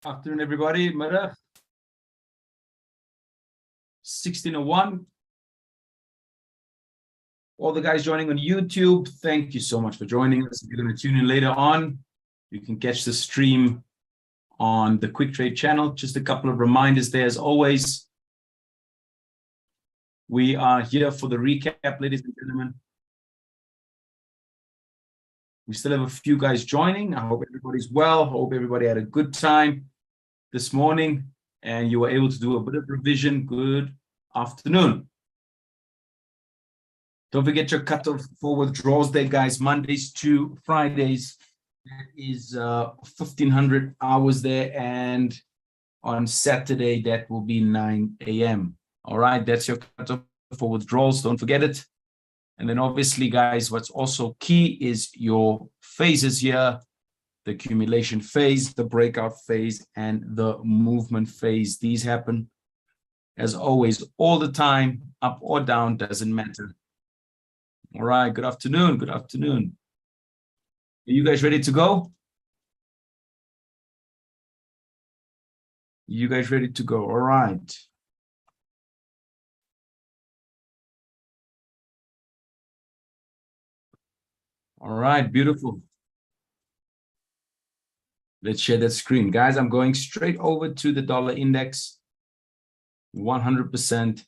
Afternoon, everybody. Middag. 16:01. All the guys joining on YouTube, thank you so much for joining us. If you're going to tune in later on, you can catch the stream on the Quick Trade channel. Just a couple of reminders there as always. We are here for the recap, ladies and gentlemen. We still have a few guys joining. I hope everybody's well. I hope everybody had a good time this morning and you were able to do a bit of revision. Good afternoon. Don't forget your cutoff for withdrawals there, guys. Mondays to Fridays. That is 1,500 hours there. And on Saturday, that will be 9 a.m. All right, that's your cutoff for withdrawals. Don't forget it. And then obviously, guys, what's also key is your phases here. The accumulation phase, the breakout phase, and the movement phase. These happen, as always, all the time, up or down, doesn't matter. All right, good afternoon, good afternoon. Are you guys ready to go? You guys ready to go? All right. All right, beautiful. Let's share that screen. Guys, I'm going straight over to the dollar index, 100%.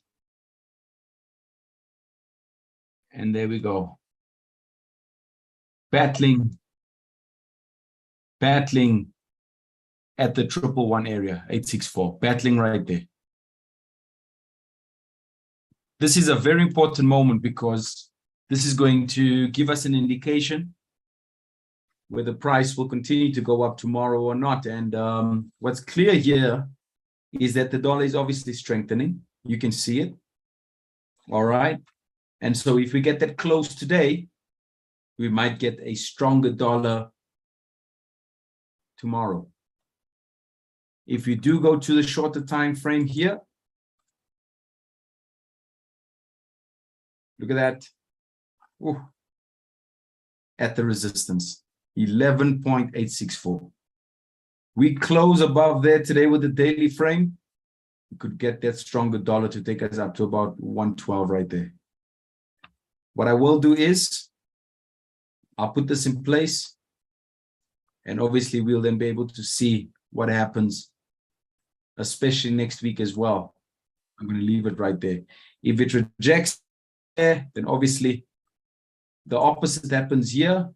And there we go. Battling at the 111 area, 864, battling right there. This is a very important moment because this is going to give us an indication whether the price will continue to go up tomorrow or not. And what's clear here is that the dollar is obviously strengthening. You can see it. All right. And so if we get that close today, we might get a stronger dollar tomorrow. If you do go to the shorter time frame here, look at that. Ooh. At the resistance, 11.864. We close above there today with the daily frame. We could get that stronger dollar to take us up to about 112 right there. What I will do is I'll put this in place, and obviously we'll then be able to see what happens, especially next week as well. I'm going to leave it right there. If it rejects there, then obviously the opposite happens here.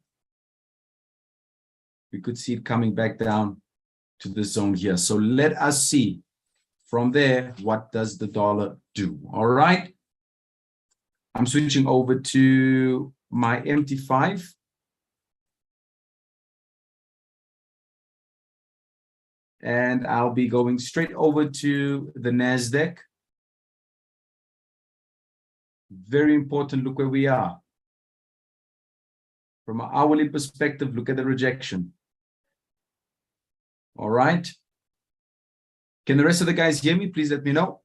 We could see it coming back down to the zone here. So let us see from there, what does the dollar do? All right. I'm switching over to my MT5. And I'll be going straight over to the NASDAQ. Very important, look where we are. From an hourly perspective, look at the rejection. All right. Can the rest of the guys hear me? Please let me know.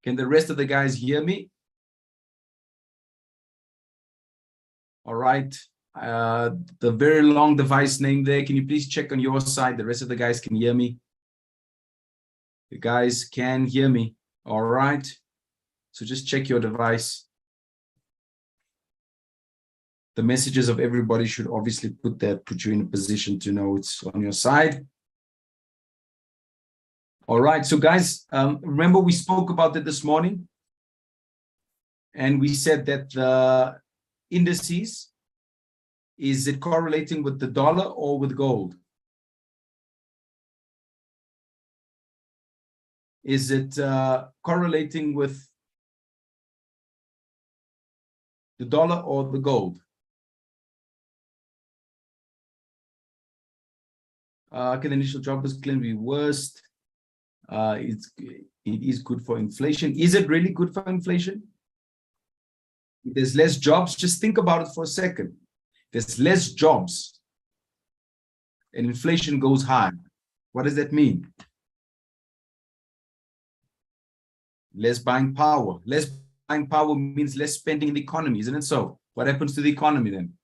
Can the rest of the guys hear me? All right. The very long device name there. Can you please check on your side? The rest of the guys can hear me. The guys can hear me. All right. So just check your device. The messages of everybody should obviously put you in a position to know it's on your side. All right, so guys, remember we spoke about it this morning, and we said that the indices, is it correlating with the dollar or with gold? Is it correlating with the dollar or the gold? Can the initial jobless claim be worst? It is good for inflation. Is it really good for inflation? If there's less jobs, just think about it for a second. There's less jobs and inflation goes high. What does that mean? Less buying power. Less buying power means less spending in the economy, isn't it so? What happens to the economy then?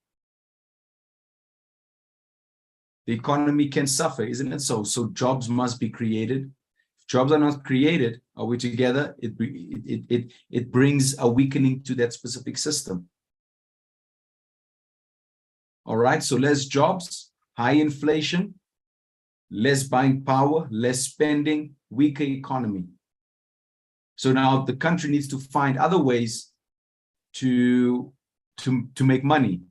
the economy can suffer, isn't it? So jobs must be created. If jobs are not created, are we together? It brings a weakening to that specific system. All right, so less jobs, high inflation, less buying power, less spending, weaker economy. So now the country needs to find other ways to make money.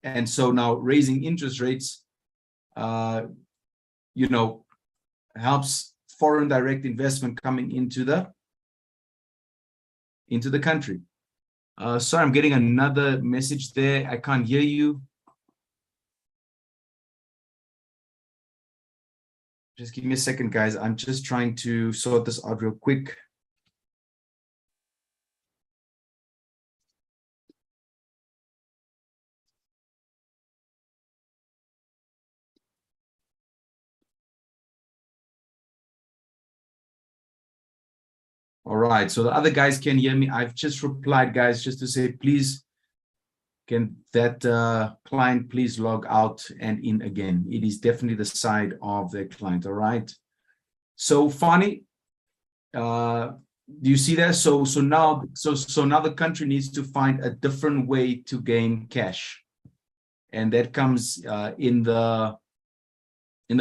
And so now raising interest rates, you know, helps foreign direct investment coming into the country. Sorry, I'm getting another message there. I can't hear you. Just give me a second, guys. I'm just trying to sort this out real quick. All right, so the other guys can hear me. I've just replied, guys, just to say, please, can that client please log out and in again? It is definitely the side of the client, all right? So funny, do you see that? So now the country needs to find a different way to gain cash. And that comes in the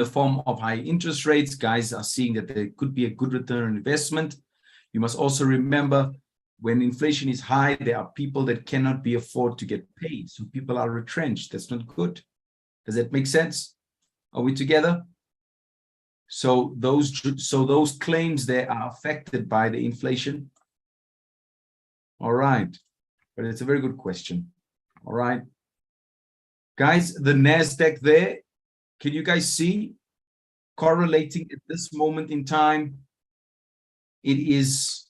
form of high interest rates. Guys are seeing that there could be a good return on investment. You must also remember, when inflation is high, there are people that cannot be afford to get paid. So people are retrenched. That's not good. Does that make sense? Are we together? So those claims there are affected by the inflation. All right. But it's a very good question. All right. Guys, the NASDAQ there, can you guys see correlating at this moment in time? It is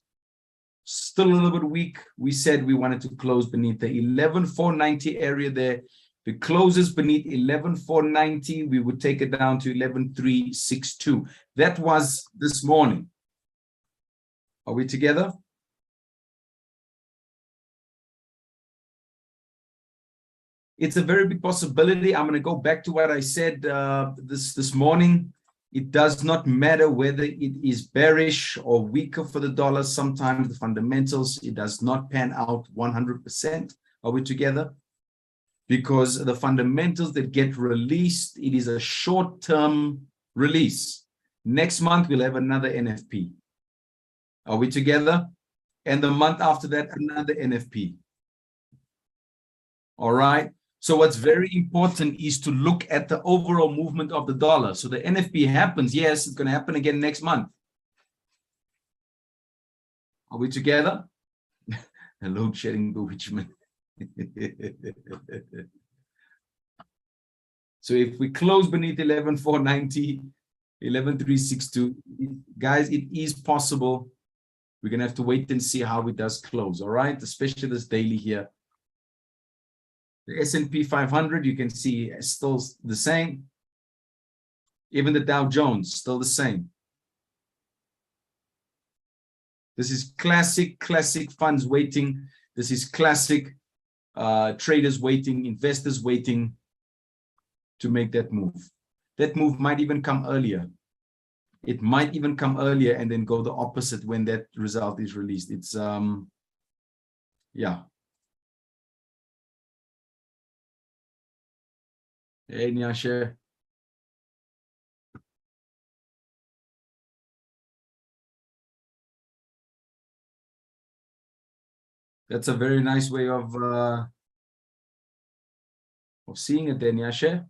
still a little bit weak. We said we wanted to close beneath the 11,490 area there. If it closes beneath 11,490, we would take it down to 11,362. That was this morning. Are we together? It's a very big possibility. I'm going to go back to what I said this morning. It does not matter whether it is bearish or weaker for the dollar. Sometimes the fundamentals, it does not pan out 100%. Are we together? Because the fundamentals that get released, it is a short-term release. Next month, we'll have another NFP. Are we together? And the month after that, another NFP. All right. So what's very important is to look at the overall movement of the dollar. So the NFP happens. Yes, it's going to happen again next month. Are we together? Hello, shedding bewitchment. So if we close beneath 11,490, 11,362, guys, it is possible. We're going to have to wait and see how it does close. All right. Especially this daily here. The S&P 500, you can see is still the same. Even the Dow Jones, still the same. This is classic funds waiting. This is classic traders waiting, investors waiting to make that move. That move might even come earlier. It might even come earlier and then go the opposite when that result is released. It's, yeah. Hey, Nyasha. That's a very nice way of seeing it there, Nyasha.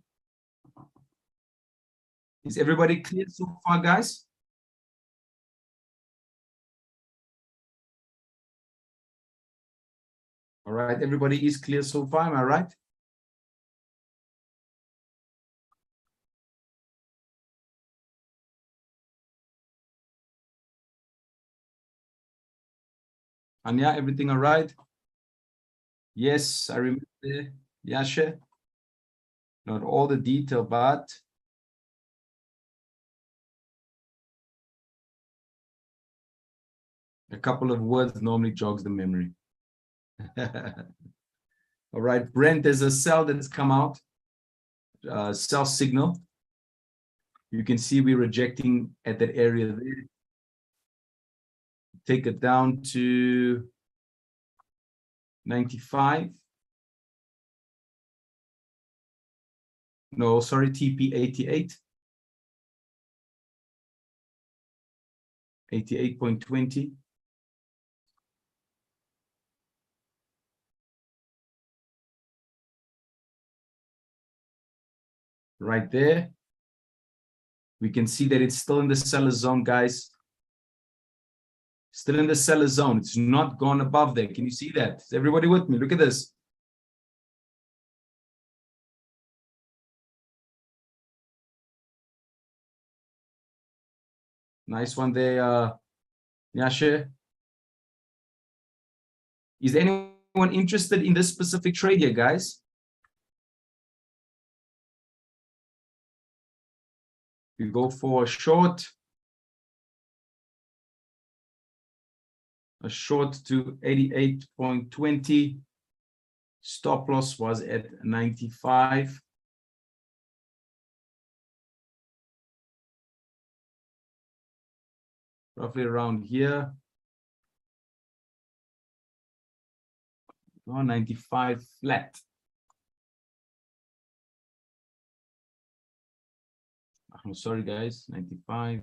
Is everybody clear so far, guys? All right, everybody is clear so far, am I right? Anya, everything all right? Yes, I remember, Yasha. Not all the detail, but a couple of words normally jogs the memory. All right, Brent, there's a sell that's come out. sell signal. You can see we're rejecting at that area there. Take it down to 95. No, sorry, TP 88. 88.20. Right there. We can see that it's still in the seller zone, guys. Still in the seller zone. It's not gone above there. Can you see that? Is everybody with me? Look at this. Nice one there, Nyashe. Is anyone interested in this specific trade here, guys? We go for a short to 88.20. Stop loss was at 95. Roughly around here. Oh, 95 flat. I'm sorry, guys, 95.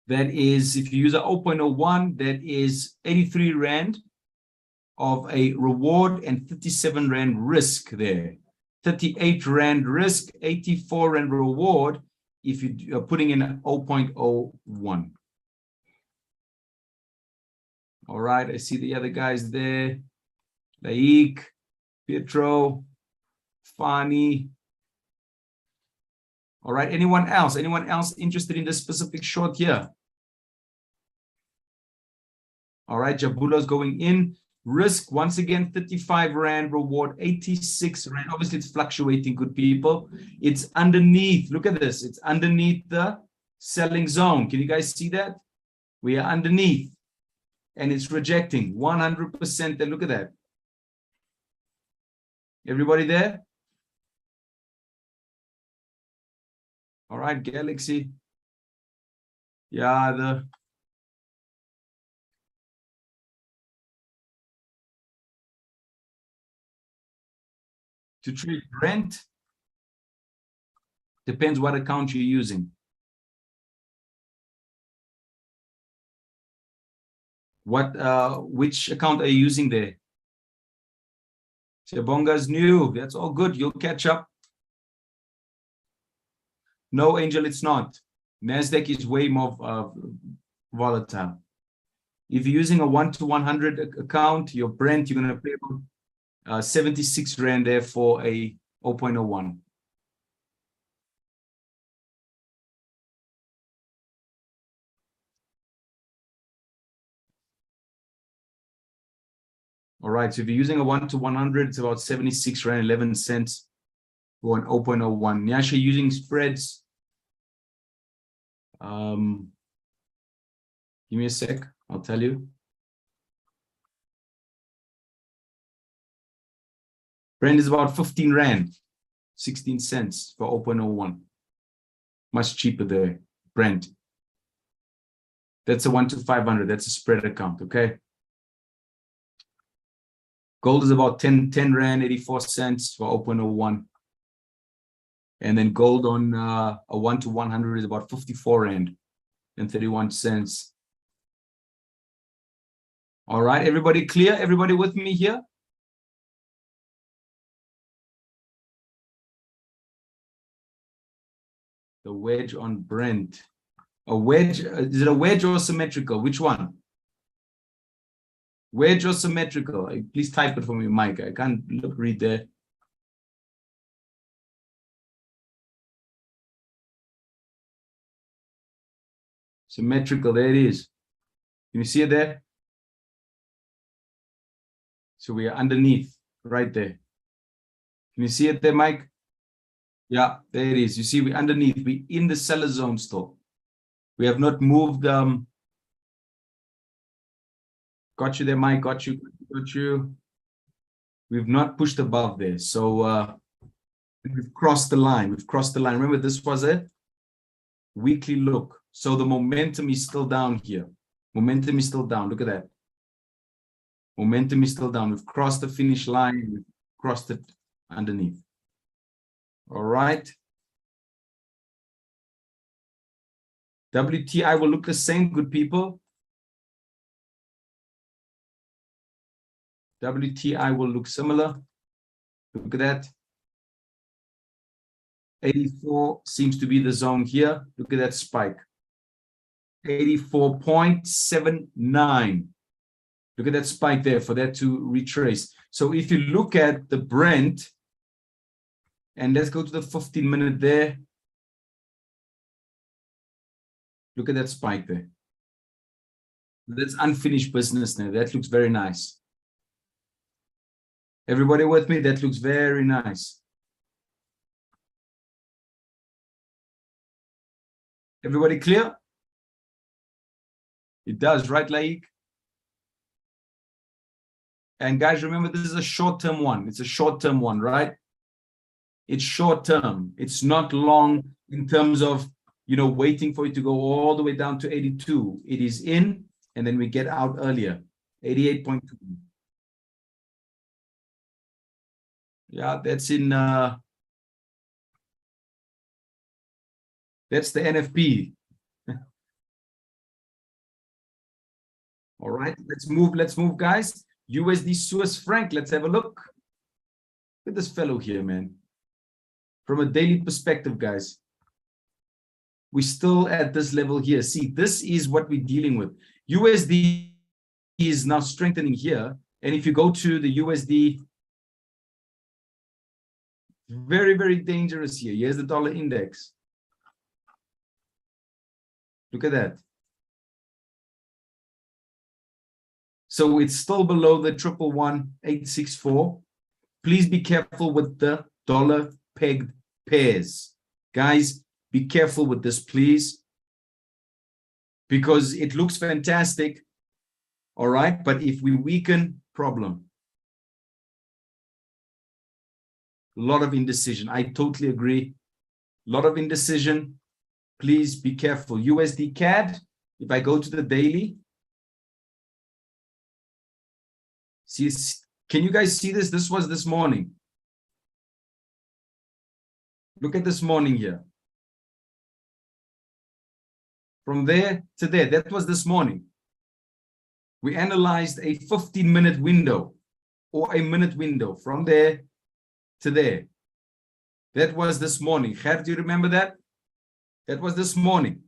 That is, if you use a 0.01, that is 83 Rand of a reward and 57 Rand risk there. 38 Rand risk, 84 Rand reward if you are putting in a 0.01. All right, I see the other guys there. Laik, Pietro, Fani. All right, anyone else? Anyone else interested in this specific short here? All right, Jabulo's going in. Risk, once again, 35 Rand, reward 86 Rand. Obviously, it's fluctuating, good people. It's underneath. Look at this. It's underneath the selling zone. Can you guys see that? We are underneath. And it's rejecting 100%. And look at that. Everybody there? All right, Galaxy. Yeah, to trade Brent, depends what account you're using. Which account are you using there? Shabonga's new. That's all good. You'll catch up. No, Angel, it's not. NASDAQ is way more volatile. If you're using a 1-to-100 account, your Brent, you're going to pay 76 Rand there for a 0.01. All right, so if you're using a 1-to-100, it's about 76 Rand 11 cents for an 0.01. Nyasha using spreads. Give me a sec, I'll tell you. Brent is about 15 Rand, 16 cents for 0.01. Much cheaper there, Brent. That's a 1-to-500, that's a spread account, okay? Gold is about 10 Rand, 84 cents for 0.01. And then gold on a 1-to-100 is about 54 Rand and 31 cents. All right, everybody clear? Everybody with me here? The wedge on Brent. A wedge, is it a wedge or symmetrical? Which one? Wedge or symmetrical? Please type it for me, Mike. I can't read there. Symmetrical, there it is. Can you see it there? So we are underneath, right there. Can you see it there, Mike? Yeah, there it is. You see, we're underneath. We're in the seller zone still. We have not moved. Got you there, Mike. Got you. We've not pushed above there. So we've crossed the line. We've crossed the line. Remember, this was a weekly look. So the momentum is still down here. Momentum is still down. Look at that. Momentum is still down. We've crossed the finish line. We've crossed it underneath. All right. WTI will look the same, good people. WTI will look similar. Look at that. 84 seems to be the zone here. Look at that spike. 84.79. Look at that spike there for that to retrace. So if you look at the Brent, and let's go to the 15-minute there. Look at that spike there. That's unfinished business there. That looks very nice. Everybody with me? That looks very nice. Everybody clear? It does, right, Laik? And guys, remember, this is a short-term one. It's a short-term one, right? It's short-term. It's not long in terms of, you know, waiting for it to go all the way down to 82. It is in, and then we get out earlier. 88.2. Yeah, that's in, that's the NFP. All right, let's move, guys. USD Swiss franc, let's have a look. Look at this fellow here, man. From a daily perspective, guys, we're still at this level here. See, this is what we're dealing with. USD is now strengthening here. And if you go to the USD, very, very dangerous here. Here's the dollar index. Look at that. So it's still below the 111,864. Please be careful with the dollar pegged pairs. Guys, be careful with this, please. Because it looks fantastic. All right. But if we weaken, problem. A lot of indecision. I totally agree. A lot of indecision. Please be careful. USD CAD, if I go to the daily, see, can you guys see this? This was this morning. Look at this morning here. From there to there, that was this morning. We analyzed a 15-minute window or a minute window from there to there. That was this morning. Ger, do you remember that? That was this morning.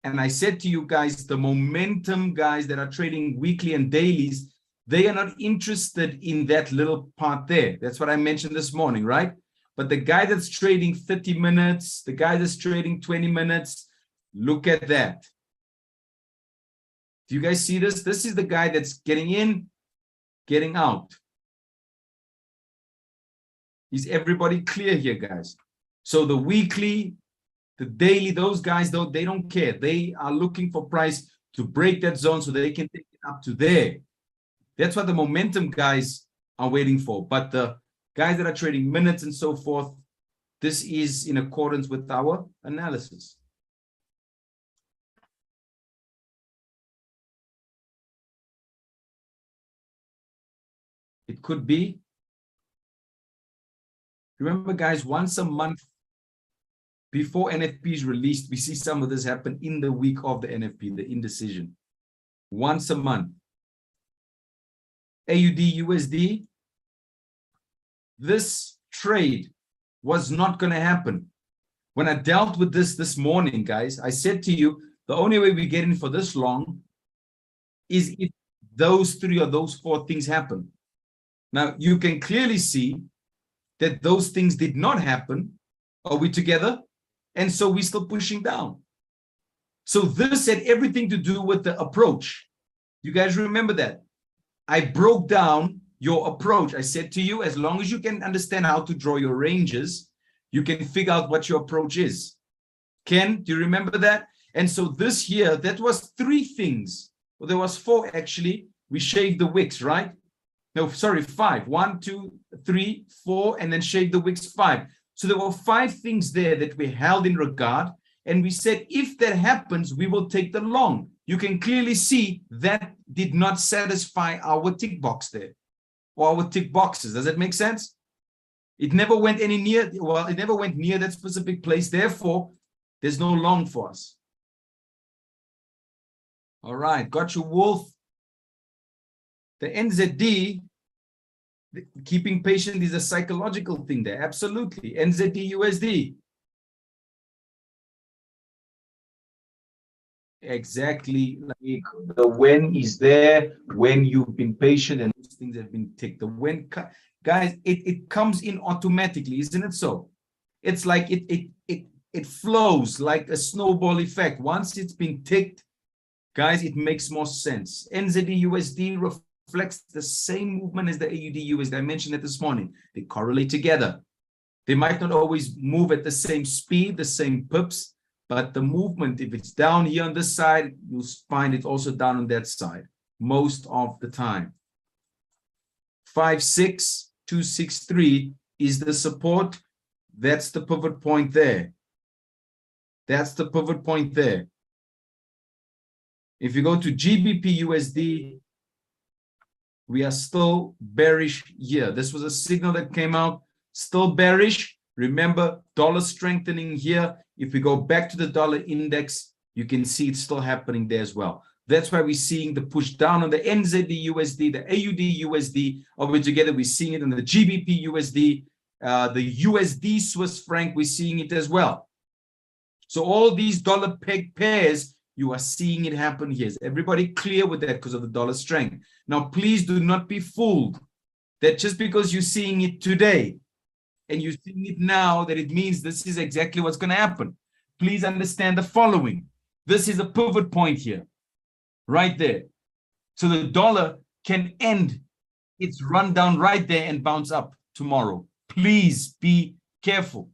And I said to you guys, the momentum guys that are trading weekly and dailies, they are not interested in that little part there. That's what I mentioned this morning, right? But the guy that's trading 30 minutes, the guy that's trading 20 minutes, look at that. Do you guys see this? This is the guy that's getting in, getting out. Is everybody clear here, guys? So the weekly, the daily, those guys, though, they don't care. They are looking for price to break that zone so they can take it up to there. That's what the momentum guys are waiting for. But the guys that are trading minutes and so forth, this is in accordance with our analysis. It could be. Remember, guys, once a month before NFP is released, we see some of this happen in the week of the NFP, the indecision. Once a month. AUD USD, this trade was not going to happen. When I dealt with this morning, guys, I said to you, the only way we get in for this long is if those three or those four things happen. Now, you can clearly see that those things did not happen. Are we together? And so we're still pushing down. So this had everything to do with the approach. You guys remember that? I broke down your approach. I said to you, as long as you can understand how to draw your ranges, you can figure out what your approach is. Ken, do you remember that? And so this year, that was three things. Well, there was four, actually. We shaved the wicks, right? No, sorry, 5. 1, 2, 3, 4, and then shade the wicks 5. So there were 5 things there that we held in regard. And we said, if that happens, we will take the long. You can clearly see that did not satisfy our tick box there, or our tick boxes. Does that make sense? It never went any near, well, it never went near that specific place. Therefore, there's no long for us. All right, got you, Wolf. The NZD, keeping patient is a psychological thing there. Absolutely. NZD USD. Exactly. Like the when is there, when you've been patient, and those things have been ticked. The when, guys, it comes in automatically, isn't it so? It's like it flows like a snowball effect. Once it's been ticked, guys, it makes more sense. NZD USD reflects the same movement as the AUD USD. I mentioned it this morning. They correlate together. They might not always move at the same speed, the same pips, but the movement, if it's down here on this side, you'll find it also down on that side most of the time. 56263 is the support. That's the pivot point there. That's the pivot point there. If you go to GBP USD, we are still bearish here. This was a signal that came out, still bearish. Remember, dollar strengthening here. If we go back to the dollar index, you can see it's still happening there as well. That's why we're seeing the push down on the NZD USD, the AUD USD, over together. We're seeing it in the GBP USD, the USD Swiss franc, we're seeing it as well. So all these dollar peg pairs, you are seeing it happen here. Is everybody clear with that because of the dollar strength? Now, please do not be fooled that just because you're seeing it today and you're seeing it now, that it means this is exactly what's going to happen. Please understand the following. This is a pivot point here, right there. So the dollar can end its rundown right there and bounce up tomorrow. Please be careful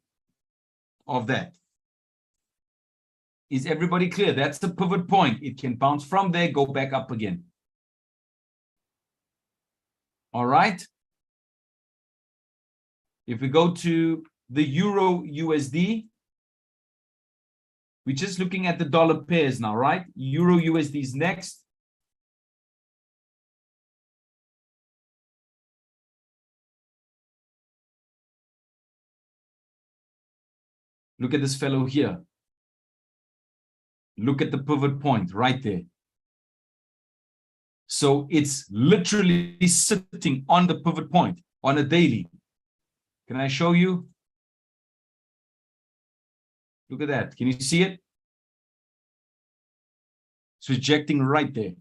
of that. Is everybody clear? That's the pivot point. It can bounce from there, go back up again. All right. If we go to the Euro USD, we're just looking at the dollar pairs now, right? Euro USD is next. Look at this fellow here. Look at the pivot point right there. So it's literally sitting on the pivot point on a daily. Can I show you? Look at that. Can you see it? It's rejecting right there.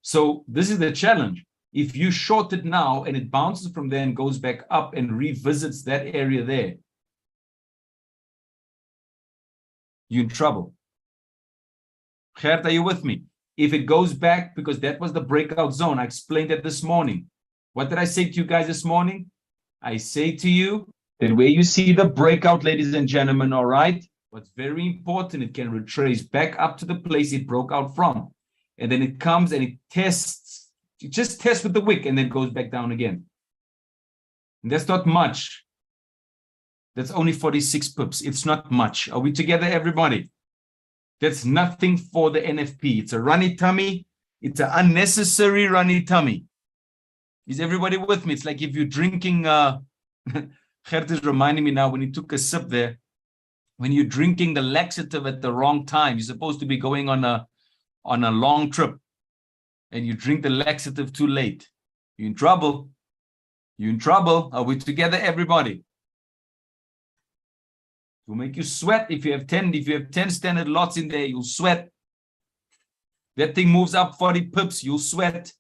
So this is the challenge. If you short it now and it bounces from there and goes back up and revisits that area there, you're in trouble. Gert, are you with me? If it goes back, because that was the breakout zone, I explained that this morning. What did I say to you guys this morning? I say to you that where you see the breakout, ladies and gentlemen, all right, what's very important, it can retrace back up to the place it broke out from. And then it comes and it tests, it just tests with the wick and then goes back down again. And that's not much. That's only 46 pips. It's not much. Are we together, everybody? That's nothing for the NFP. It's a runny tummy. It's an unnecessary runny tummy. Is everybody with me? It's like if you're drinking, Gert is reminding me now when he took a sip there, when you're drinking the laxative at the wrong time, you're supposed to be going on a long trip and you drink the laxative too late. You're in trouble. You're in trouble. Are we together, everybody? It will make you sweat. If you have 10 standard lots in there, you'll sweat. That thing moves up 40 pips, you'll sweat.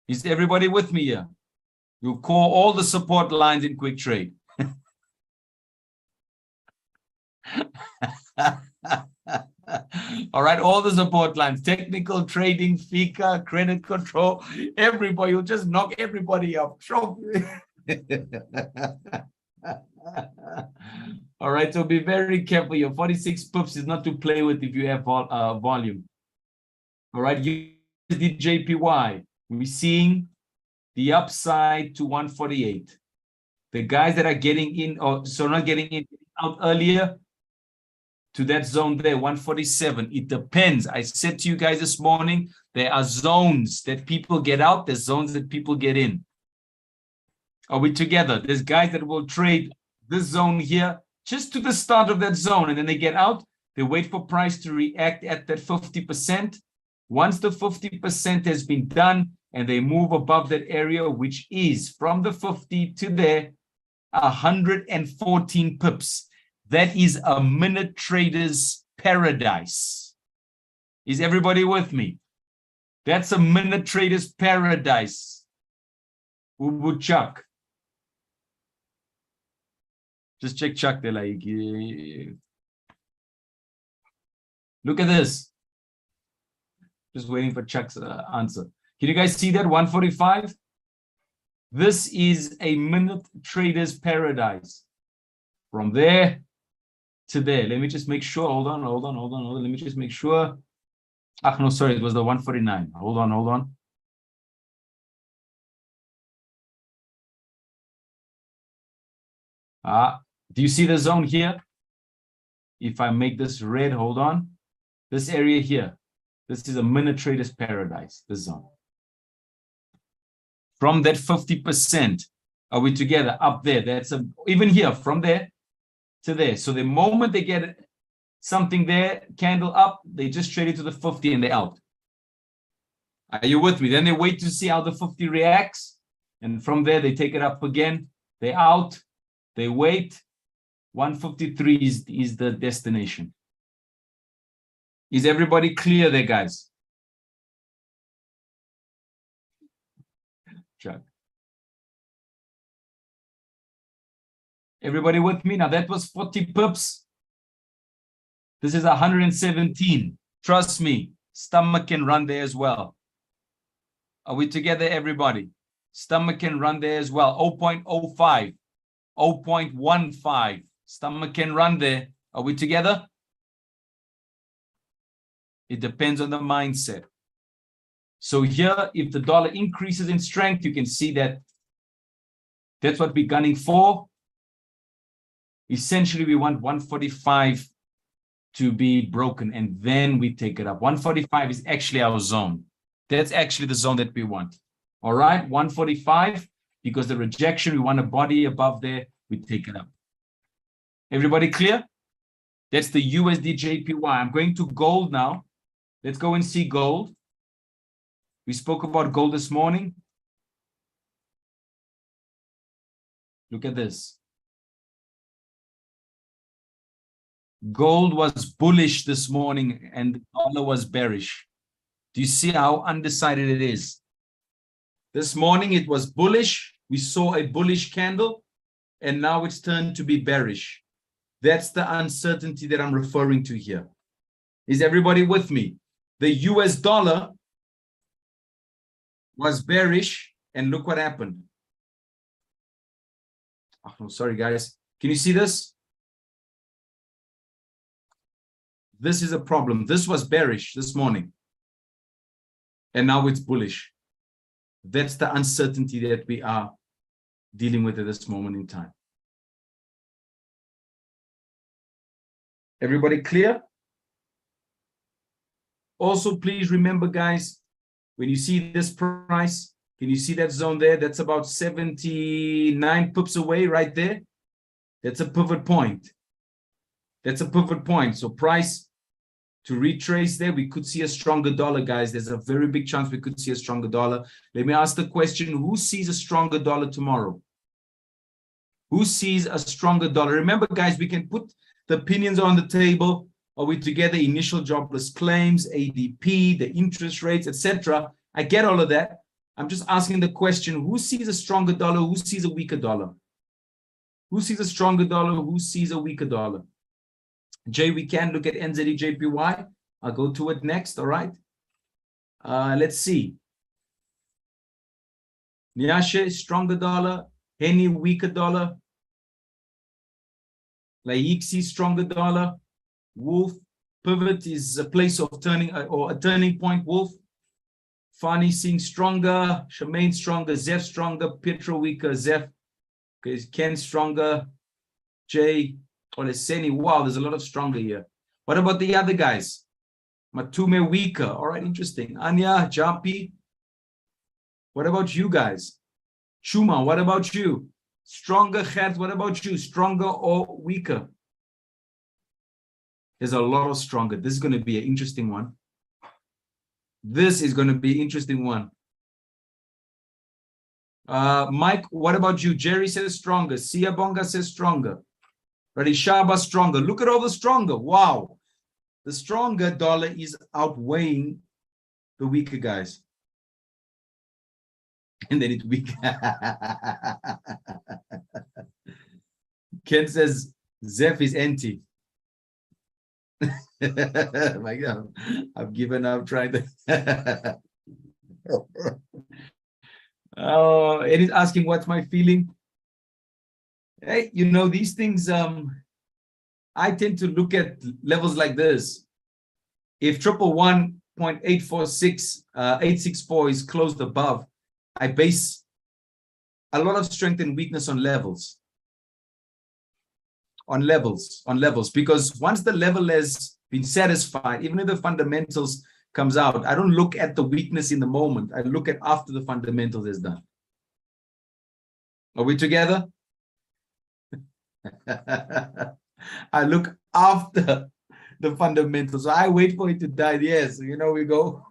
Is everybody with me here? You'll call all the support lines in quick trade. All right, all the support lines, technical trading, FICA, credit control, everybody, you'll just knock everybody up. All right, so be very careful. Your 46 pips is not to play with if you have volume. All right, JPY, we're seeing the upside to 148. The guys that are getting in, or so not getting in, out earlier to that zone there, 147. It depends. I said to you guys this morning, there are zones that people get out, there's zones that people get in. Are we together? There's guys that will trade this zone here just to the start of that zone, and then they get out. They wait for price to react at that 50%. Once the 50% has been done and they move above that area, which is from the 50 to there, 114 pips. That is a minute trader's paradise. Is everybody with me? That's a minute trader's paradise. Ubu Chuck. Just check Chuck there, like. Look at this. Just waiting for Chuck's answer. Can you guys see that? 145? This is a minute trader's paradise. From there to there. Let me just make sure. Hold on. Let me just make sure. Ah, no, sorry. It was the 149. Hold on. Do you see the zone here? If I make this red, hold on. This area here. This is a minute trader's paradise, this zone. From that 50%, are we together? Up there, that's even here, from there to there. So the moment they get something there, candle up, they just trade it to the 50 and they're out. Are you with me? Then they wait to see how the 50 reacts. And from there, they take it up again. They're out. They wait. 153 is the destination. Is everybody clear there, guys? Chuck. Everybody with me? Now that was 40 pips. This is 117. Trust me, stomach can run there as well. Are we together, everybody? Stomach can run there as well. 0.05, 0.15. Stomach can run there. Are we together? It depends on the mindset. So here, if the dollar increases in strength, you can see that that's what we're gunning for. Essentially, we want 145 to be broken, and then we take it up. 145 is actually our zone. That's actually the zone that we want. All right, 145, because the rejection, we want a body above there, we take it up. Everybody clear? That's the USD JPY. I'm going to gold now. Let's go and see gold. We spoke about gold this morning. Look at this. Gold was bullish this morning and the dollar was bearish. Do you see how undecided it is? This morning it was bullish. We saw a bullish candle and now it's turned to be bearish. That's the uncertainty that I'm referring to here. Is everybody with me? The US dollar was bearish and look what happened. Oh, no, sorry, guys. Can you see this? This is a problem. This was bearish this morning. And now it's bullish. That's the uncertainty that we are dealing with at this moment in time. Everybody clear? Also, please remember, guys, when you see this price, can you see that zone there? That's about 79 pips away right there. That's a pivot point. That's a pivot point. So price to retrace there, we could see a stronger dollar, guys. There's a very big chance we could see a stronger dollar. Let me ask the question, who sees a stronger dollar tomorrow? Who sees a stronger dollar? Remember, guys, we can put the opinions on the table. Are we together? Initial jobless claims, ADP, the interest rates, etc. I get all of that. I'm just asking the question, who sees a stronger dollar? Who sees a weaker dollar? Who sees a stronger dollar? Who sees a weaker dollar? Jay, we can look at NZD-JPY. I'll go to it next, all right? Let's see. Nyashe, stronger dollar. Henny, weaker dollar. Laixi, stronger dollar. Wolf, pivot is a place of turning or a turning point. Wolf, Fani Singh stronger, Shemaine stronger, Zeph stronger, Pietro weaker, Zeph, okay, Ken stronger, Jay, Oleseni. Wow, there's a lot of stronger here. What about the other guys? Matume weaker. All right, interesting. Anya, Jampi. What about you guys? Chuma, what about you? Stronger, Gert, what about you? Stronger or weaker? There's a lot of stronger. This is going to be an interesting one. This is going to be an interesting one. Mike, what about you? Jerry says stronger. Siyabonga says stronger. Radishaba stronger. Look at all the stronger. Wow. The stronger dollar is outweighing the weaker guys. And then it's weak. Ken says Zeph is empty. My God, I've given up trying to. Oh, it is asking what's my feeling. Hey, you know, these things, I tend to look at levels like this. If 111.846, 864 is closed above, I base a lot of strength and weakness on levels. On levels, because once the level has been satisfied, even if the fundamentals comes out, I don't look at the weakness in the moment. I look at after the fundamentals is done. Are we together? I look after the fundamentals. So I wait for it to die. Yes, you know, we go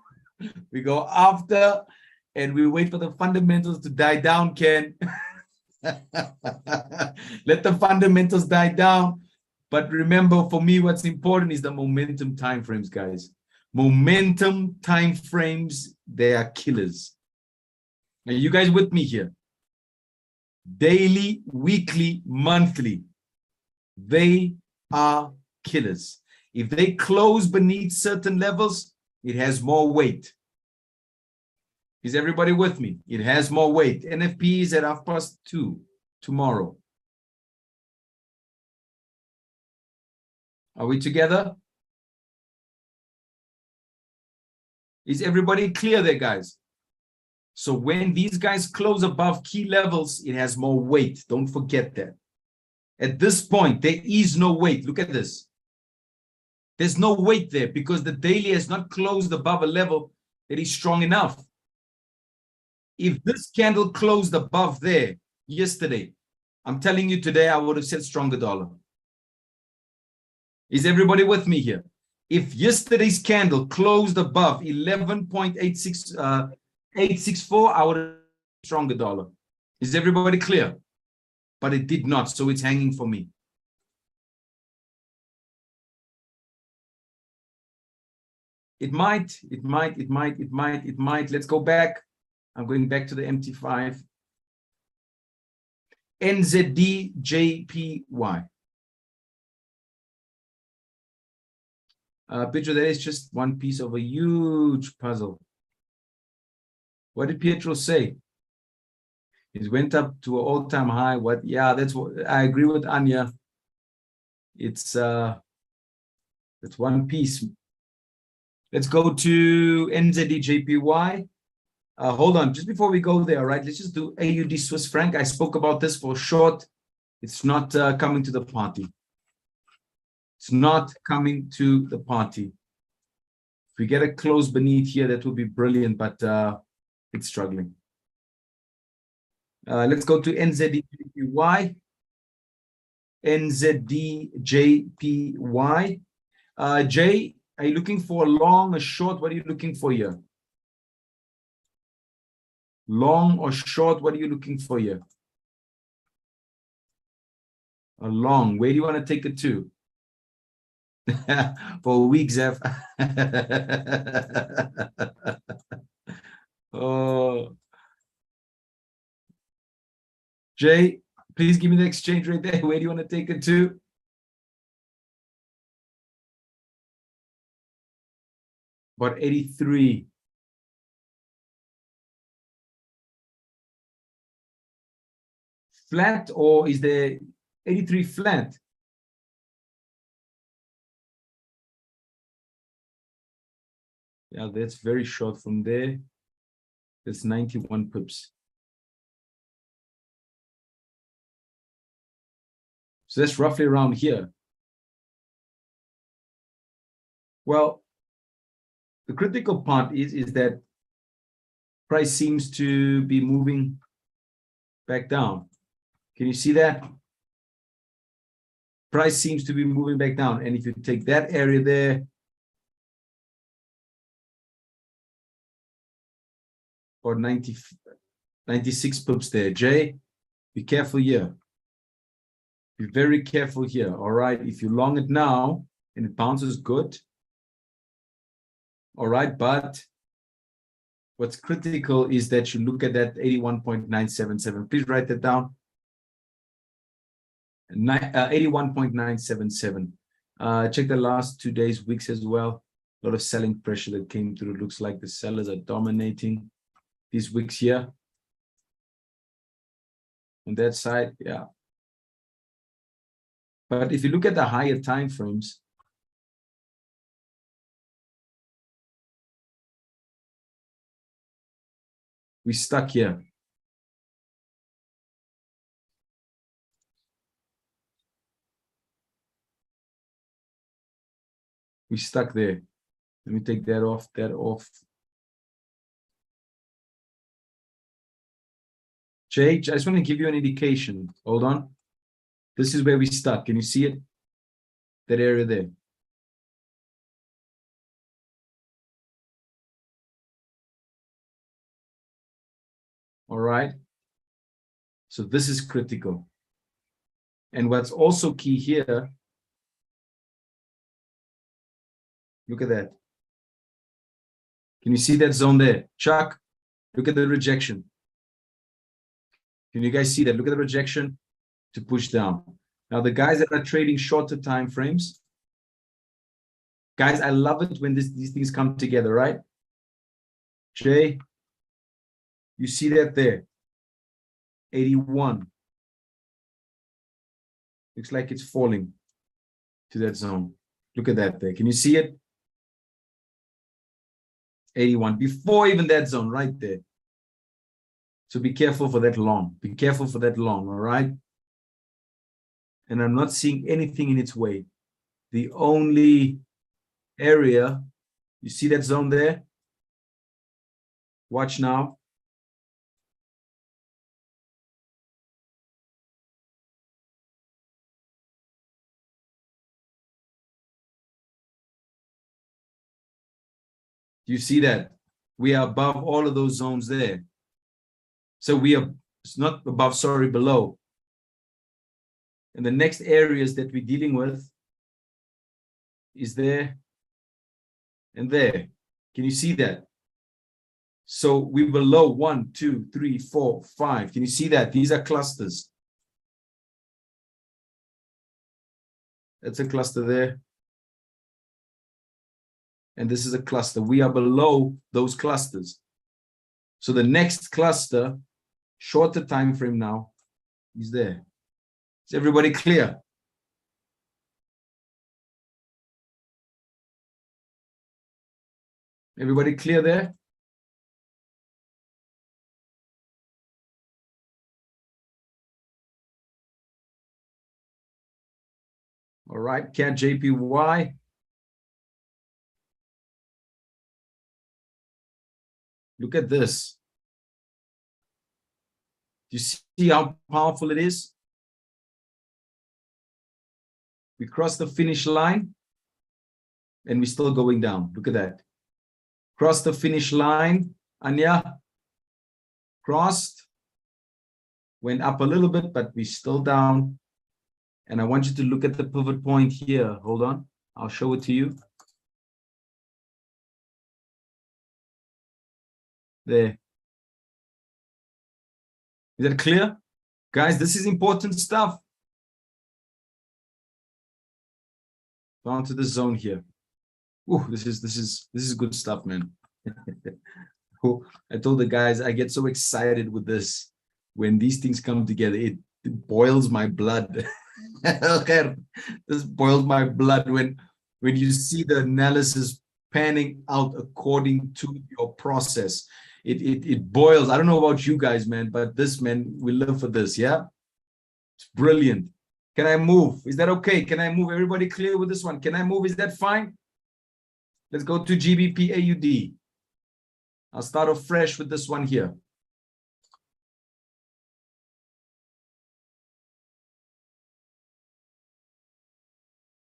after, and we wait for the fundamentals to die down, Ken. Let the fundamentals die down. But remember, for me, what's important is the momentum timeframes, guys. Momentum timeframes, they are killers. Are you guys with me here? Daily, weekly, monthly, they are killers. If they close beneath certain levels, it has more weight. Is everybody with me? It has more weight. NFP is at 2:30 tomorrow. Are we together? Is everybody clear there, guys? So when these guys close above key levels, it has more weight. Don't forget that. At this point, there is no weight. Look at this. There's no weight there because the daily has not closed above a level that is strong enough. If this candle closed above there yesterday, I'm telling you today, I would have said stronger dollar. Is everybody with me here? If yesterday's candle closed above 11.864, I would have stronger dollar. Is everybody clear? But it did not, so it's hanging for me. It might. Let's go back. I'm going back to the MT5. NZDJPY. Pietro, that is just one piece of a huge puzzle. What did Pietro say? It went up to an all-time high. What? Yeah, that's what I agree with Anya. It's one piece. Let's go to NZDJPY. Hold on, just before we go there, all right, let's just do AUD Swiss franc. I spoke about this for short. It's not coming to the party. It's not coming to the party. If we get a close beneath here, that would be brilliant, but it's struggling. Let's go to NZDJPY. NZDJPY. Jay, are you looking for a long, a short? What are you looking for here? Long or short, what are you looking for here? A long. Where do you want to take it to? For a week, Zeph. Oh. Jay, please give me the exchange rate there. Where do you want to take it to? About 83. Flat, or is there 83 flat? Yeah, that's very short from there. That's 91 pips. So that's roughly around here. Well, the critical part is that price seems to be moving back down. Can you see that? Price seems to be moving back down. And if you take that area there, or 96 pips there, Jay, be careful here. Be very careful here, all right? If you long it now and it bounces good, all right, but what's critical is that you look at that 81.977. Please write that down. 81.977. Check the last 2 days, weeks as well. A lot of selling pressure that came through. Looks like the sellers are dominating these weeks here. On that side, yeah. But if you look at the higher time frames, we stuck here. We stuck there. Let me take that off, that off. Jay, I just want to give you an indication. Hold on. This is where we stuck. Can you see it? That area there. All right. So this is critical. And what's also key here, look at that. Can you see that zone there? Chuck, look at the rejection. Can you guys see that? Look at the rejection to push down. Now, the guys that are trading shorter time frames, guys, I love it when these things come together, right? Jay, you see that there? 81. Looks like it's falling to that zone. Look at that there. Can you see it? 81. Before even that zone right there. So be careful for that long. Be careful for that long, all right? And I'm not seeing anything in its way. The only area, you see that zone there? Watch now. Do you see that? We are above all of those zones there. So we are, it's not above, sorry, below. And the next areas that we're dealing with is there and there. Can you see that? So we're below 1, 2, 3, 4, 5. Can you see that? These are clusters. That's a cluster there. And this is a cluster. We are below those clusters. So the next cluster, shorter time frame now, is there. Is everybody clear? Everybody clear there? All right, Cat JPY. Look at this. Do you see how powerful it is? We crossed the finish line and we're still going down. Look at that. Crossed the finish line, Anya. Crossed. Went up a little bit, but we're still down. And I want you to look at the pivot point here. Hold on. I'll show it to you. There. Is that clear? Guys, this is important stuff. Down to the zone here. Ooh, this is good stuff, man. I told the guys I get so excited with this. When these things come together, it boils my blood. This boils my blood when you see the analysis panning out according to your process. it boils. I don't know about you guys, man, but this, man, we live for this. Yeah, it's brilliant. Can I move? Is that okay? Can I move? Everybody clear with this one? Can I move? Is that fine? Let's go to GBP AUD. I'll start off fresh with this one here.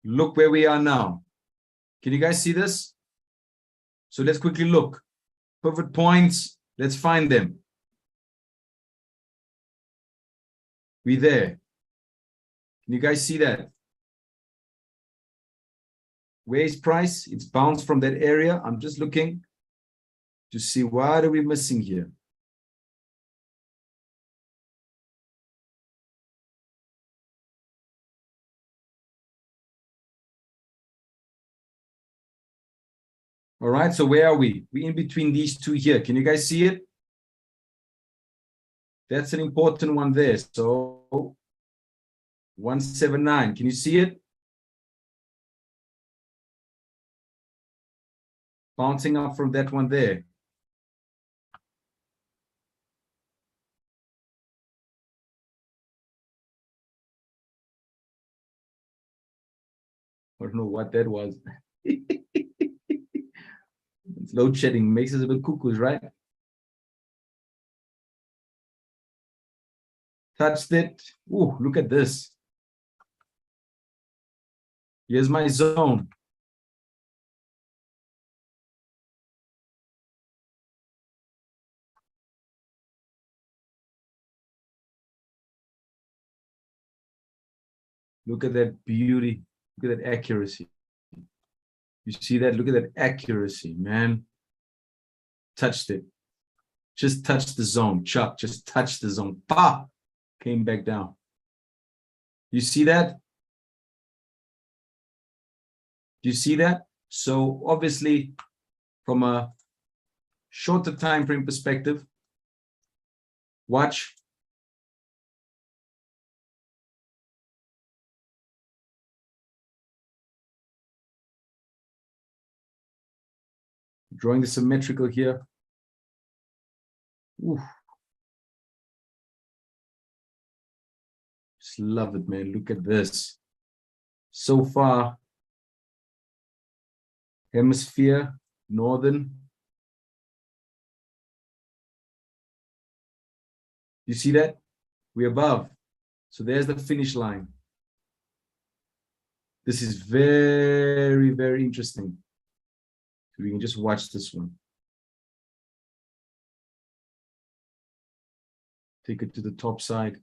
Look where we are now. Can you guys see this? So let's quickly look. Pivot points, let's find them. We there. Can you guys see that? Where is price? It's bounced from that area. I'm just looking to see what are we missing here. All right, so where are we? We're in between these two here. Can you guys see it? That's an important one there. So 179, can you see it? Bouncing up from that one there. I don't know what that was. It's load shedding, makes us a bit cuckoos, right? Touched it. Ooh, look at this. Here's my zone. Look at that beauty. Look at that accuracy. You see that? Look at that accuracy, man. Touched it. Just touched the zone. Chuck, just touched the zone. Pa! Came back down. You see that? Do you see that? So obviously, from a shorter time frame perspective, watch. Drawing the symmetrical here. Oof. Just love it, man. Look at this. So far, hemisphere, northern. You see that? We're above. So there's the finish line. This is very, very interesting. So we can just watch this one. Take it to the top side.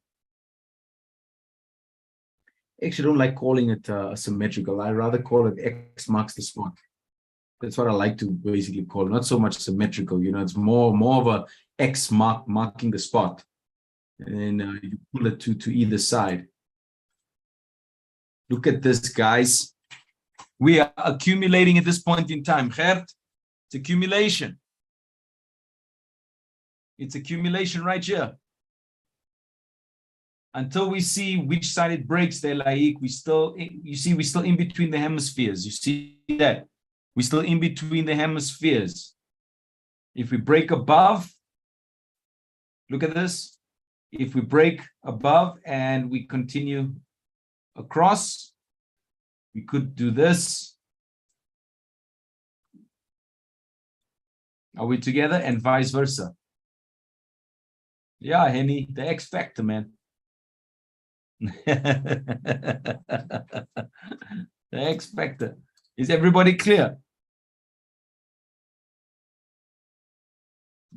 Actually, I don't like calling it symmetrical. I rather call it X marks the spot. That's what I like to basically call it. Not so much symmetrical, you know, it's more of a X marking the spot. And you pull it to either side. Look at this, guys. We are accumulating at this point in time. Gert, it's accumulation. It's accumulation right here. Until we see which side it breaks there, like we're still in between the hemispheres. You see that? We're still in between the hemispheres. If we break above, look at this. If we break above and we continue across, we could do this. Are we together? And vice versa. Yeah, Henny, the X factor, man. The X factor. Is everybody clear?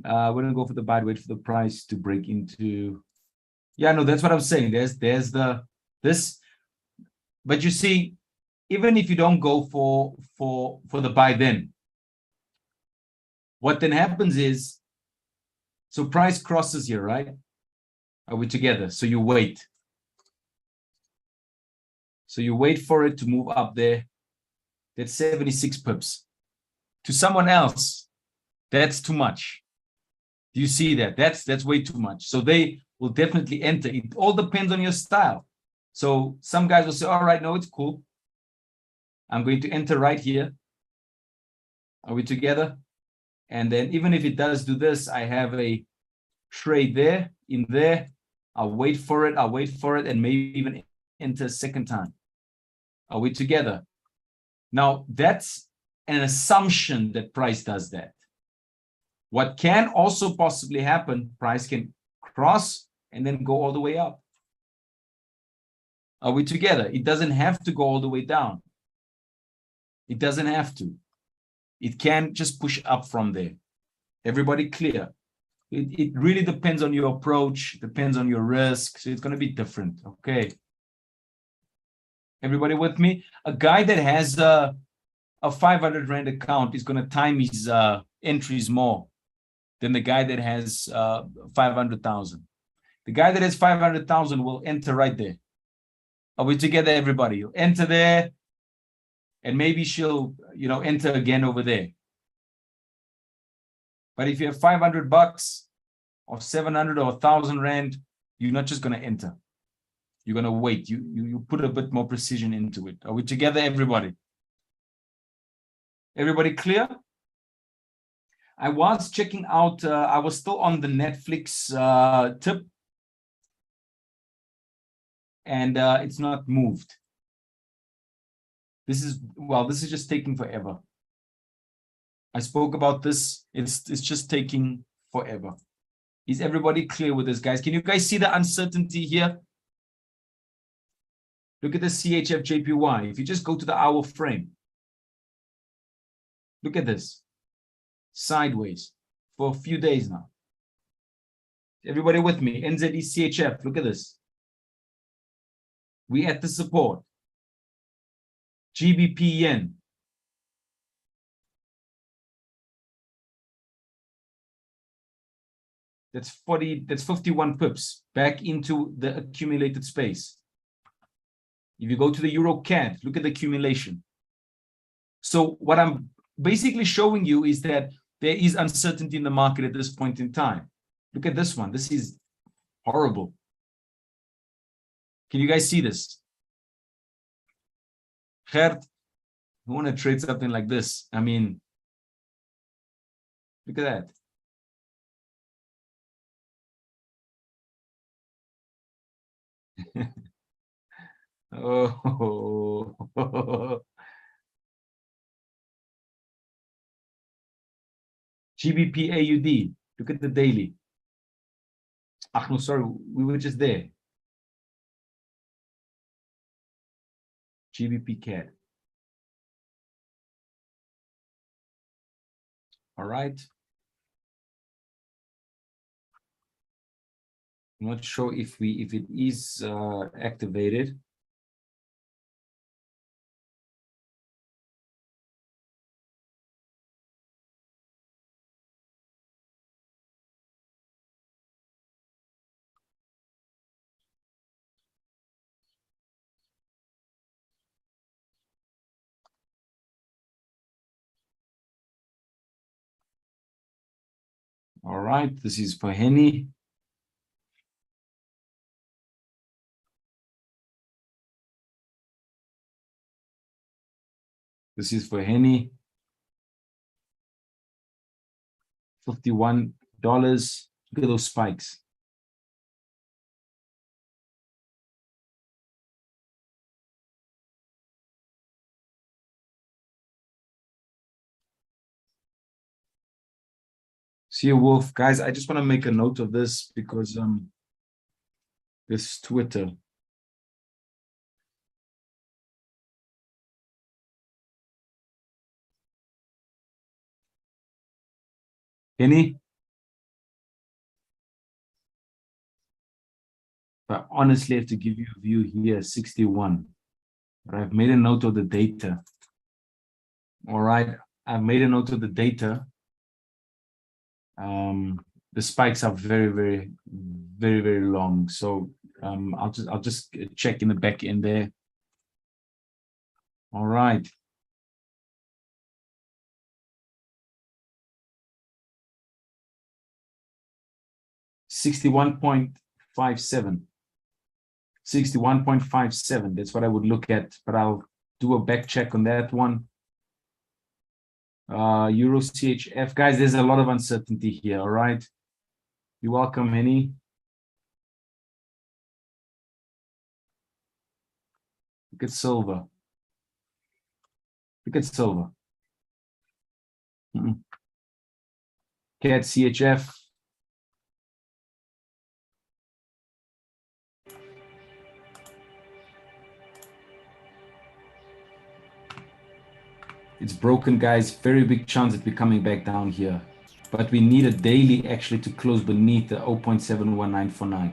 We're gonna go for the buy, wait for the price to break into. Yeah, no, that's what I'm saying. There's this, but you see, even if you don't go for the buy, then what then happens is, so price crosses here, right? Are we together? So you wait. So you wait for it to move up there. That's 76 pips. To someone else, that's too much. Do you see that? That's way too much. So they will definitely enter. It all depends on your style. So some guys will say, all right, no, it's cool. I'm going to enter right here. Are we together? And then even if it does do this, I have a trade there, in there. I'll wait for it, and maybe even enter a second time. Are we together? Now, that's an assumption that price does that. What can also possibly happen, price can cross and then go all the way up. Are we together? It doesn't have to go all the way down. It doesn't have to. It can just push up from there. Everybody clear? It really depends on your approach, depends on your risk. So it's going to be different. Okay. Everybody with me? A guy that has a 500 Rand account is going to time his entries more than the guy that has 500,000. The guy that has 500,000 will enter right there. Are we together, everybody? You'll enter there, and maybe she'll, enter again over there. But if you have 500 bucks or 700 or 1,000 Rand, you're not just going to enter. You're going to wait. You put a bit more precision into it. Are we together, everybody? Everybody clear? I was checking out, I was still on the Netflix tip. And it's not moved. This is just taking forever. I spoke about this. It's just taking forever. Is everybody clear with this, guys? Can you guys see the uncertainty here? Look at the CHF JPY. If you just go to the hour frame, look at this. Sideways for a few days now. Everybody with me? NZE CHF. Look at this. We at the support. GBP yen. That's 51 pips back into the accumulated space. If you go to the Euro CAD, look at the accumulation. So what I'm basically showing you is that there is uncertainty in the market at this point in time. Look at this one. This is horrible. Can you guys see this? Gert, I want to trade something like this. I mean, look at that. Oh. GBP AUD. Look at the daily. Ah, no, sorry, we were just there. GBP CAD. All right. I'm not sure if it is activated. All right, this is for Henny. This is for Henny. $51. Look at those spikes. See you, Wolf. Guys, I just want to make a note of this because this Twitter. Henny? But honestly, I have to give you a view here, 61. But I've made a note of the data. All right, I've made a note of the data. The spikes are very, very, very, very long. So I'll just check in the back end there. All right. $61.57. 61.57. That's what I would look at, but I'll do a back check on that one. Euro CHF. Guys, there's a lot of uncertainty here, all right? You're welcome, Henny. Look at silver. Look at silver. CAD CHF. It's broken, guys. Very big chance that we're coming back down here. But we need a daily actually to close beneath the 0.71949.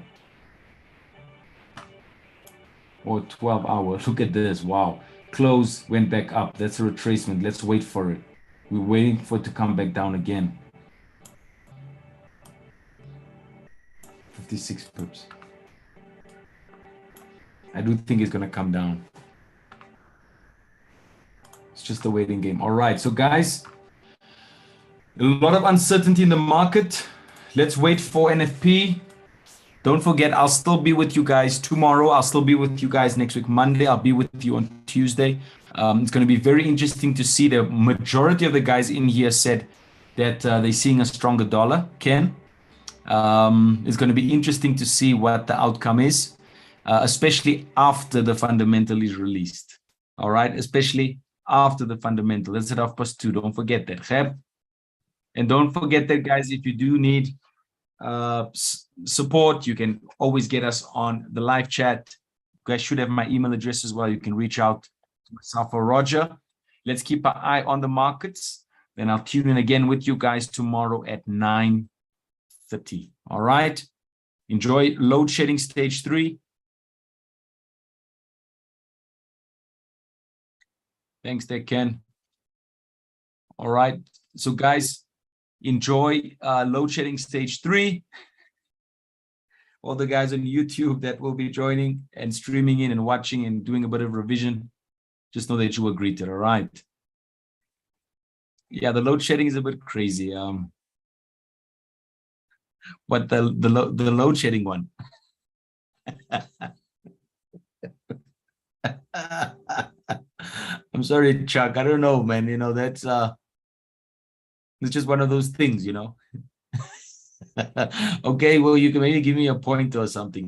Or 12 hours. Look at this. Wow. Close, went back up. That's a retracement. Let's wait for it. We're waiting for it to come back down again. 56 pips. I do think it's going to come down. It's just a waiting game. All right. So, guys, a lot of uncertainty in the market. Let's wait for NFP. Don't forget, I'll still be with you guys tomorrow. I'll still be with you guys next week, Monday. I'll be with you on Tuesday. It's going to be very interesting to see. The majority of the guys in here said that they're seeing a stronger dollar. Ken, it's going to be interesting to see what the outcome is, especially after the fundamental is released. All right, especially after the fundamental. That's at 2:30. Don't forget that. Okay? And don't forget that, guys, if you do need support, you can always get us on the live chat. You guys should have my email address as well. You can reach out to myself or Roger. Let's keep an eye on the markets. Then I'll tune in again with you guys tomorrow at 9:30. All right. Enjoy load shedding stage 3. Thanks there, Ken. All right. So, guys, enjoy load shedding stage 3. All the guys on YouTube that will be joining and streaming in and watching and doing a bit of revision, just know that you were greeted. All right. Yeah, the load shedding is a bit crazy. But the load shedding one. I'm sorry, Chuck. I don't know, man. You know, that's it's just one of those things, you know. Okay, well, you can maybe give me a point or something.